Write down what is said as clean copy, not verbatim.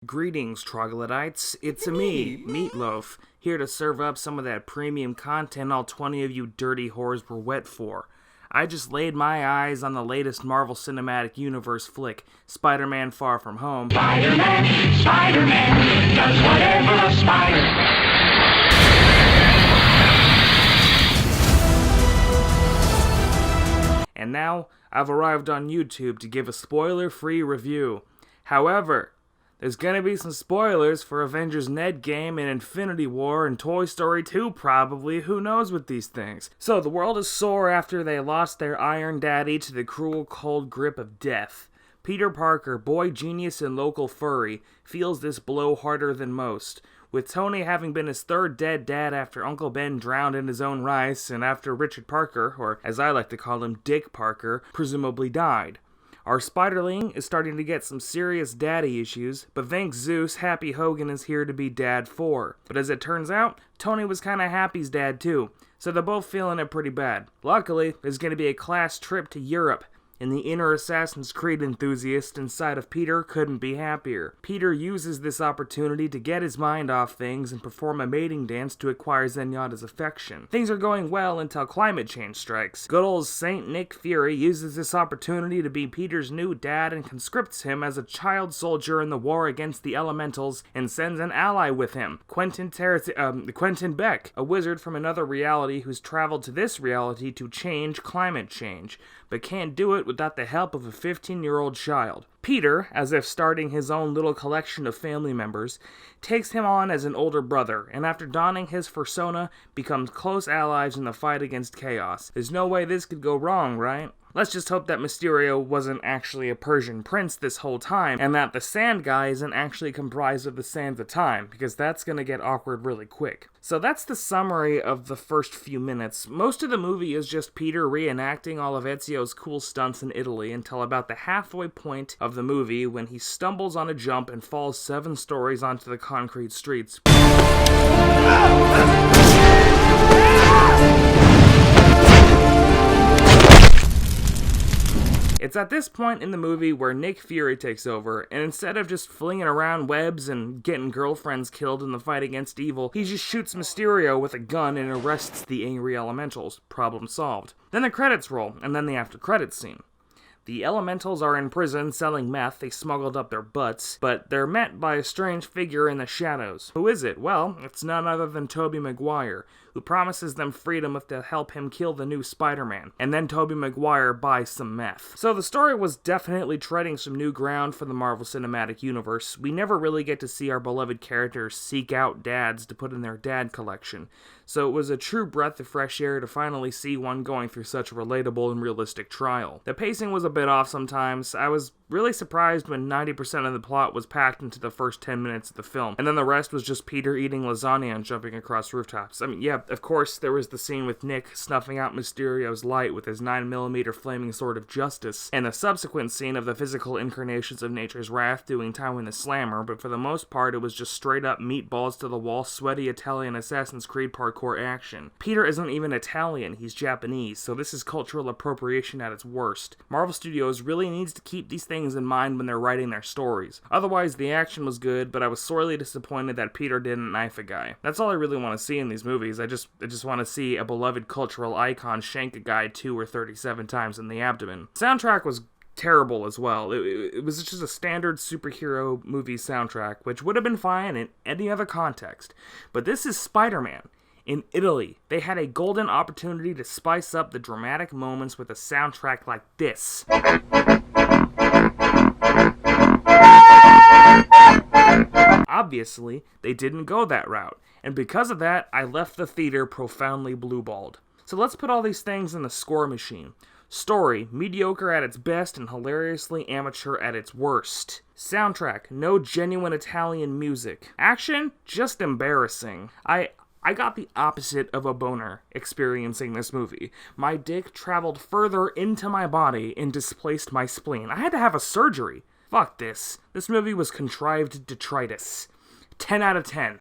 Greetings, troglodytes. It's me, Meatloaf, here to serve up some of that premium content all 20 of you dirty whores were wet for. I just laid my eyes on the latest Marvel Cinematic Universe flick, Spider-Man Far From Home. Spider-Man does whatever a spider. And now, I've arrived on YouTube to give a spoiler-free review. However, there's gonna be some spoilers for Avengers Endgame and Infinity War and Toy Story 2 probably, who knows with these things. So the world is sore after they lost their Iron Daddy to the cruel cold grip of death. Peter Parker, boy genius and local furry, feels this blow harder than most, with Tony having been his third dead dad after Uncle Ben drowned in his own rice and after Richard Parker, or as I like to call him, Dick Parker, presumably died. Our Spiderling is starting to get some serious daddy issues, but thanks Zeus, Happy Hogan is here to be Dad 4. But as it turns out, Tony was kinda Happy's dad too, so they're both feeling it pretty bad. Luckily, there's gonna be a class trip to Europe, and the inner Assassin's Creed enthusiast inside of Peter couldn't be happier. Peter uses this opportunity to get his mind off things and perform a mating dance to acquire Zenyatta's affection. Things are going well until climate change strikes. Good old Saint Nick Fury uses this opportunity to be Peter's new dad and conscripts him as a child soldier in the war against the elementals and sends an ally with him, Quentin Beck, a wizard from another reality who's traveled to this reality to change climate change, but can't do it without the help of a 15-year-old child. Peter, as if starting his own little collection of family members, takes him on as an older brother, and after donning his persona, becomes close allies in the fight against chaos. There's no way this could go wrong, right? Let's just hope that Mysterio wasn't actually a Persian prince this whole time, and that the Sand guy isn't actually comprised of the sands of time, because that's gonna get awkward really quick. So that's the summary of the first few minutes. Most of the movie is just Peter reenacting all of Ezio's cool stunts in Italy until about the halfway point of the movie when he stumbles on a jump and falls 7 stories onto the concrete streets. It's at this point in the movie where Nick Fury takes over, and instead of just flinging around webs and getting girlfriends killed in the fight against evil, he just shoots Mysterio with a gun and arrests the angry elementals. Problem solved. Then the credits roll, and then the after-credits scene. The elementals are in prison selling meth they smuggled up their butts, but they're met by a strange figure in the shadows. Who is it? Well, it's none other than Tobey Maguire, who promises them freedom if they'll help him kill the new Spider-Man, and then Tobey Maguire buys some meth. So the story was definitely treading some new ground for the Marvel Cinematic Universe. We never really get to see our beloved characters seek out dads to put in their dad collection, so it was a true breath of fresh air to finally see one going through such a relatable and realistic trial. The pacing was a bit off sometimes. I was really surprised when 90% of the plot was packed into the first 10 minutes of the film, and then the rest was just Peter eating lasagna and jumping across rooftops. I mean, yeah, of course, there was the scene with Nick snuffing out Mysterio's light with his 9mm flaming sword of justice, and the subsequent scene of the physical incarnations of nature's wrath doing time in the slammer, but for the most part, it was just straight up meatballs to the wall, sweaty Italian Assassin's Creed parkour action. Peter isn't even Italian, he's Japanese, so this is cultural appropriation at its worst. Marvel Studios really needs to keep these things in mind when they're writing their stories. Otherwise, the action was good, but I was sorely disappointed that Peter didn't knife a guy. That's all I really want to see in these movies. I just want to see a beloved cultural icon shank a guy 2 or 37 times in the abdomen. Soundtrack was terrible as well. It was just a standard superhero movie soundtrack, which would have been fine in any other context. But this is Spider-Man. In Italy, they had a golden opportunity to spice up the dramatic moments with a soundtrack like this. Obviously, they didn't go that route, and because of that, I left the theater profoundly blue-balled. So let's put all these things in the score machine. Story, mediocre at its best and hilariously amateur at its worst. Soundtrack, no genuine Italian music. Action, just embarrassing. I got the opposite of a boner experiencing this movie. My dick traveled further into my body and displaced my spleen. I had to have a surgery. Fuck this. This movie was contrived detritus. 10 out of 10.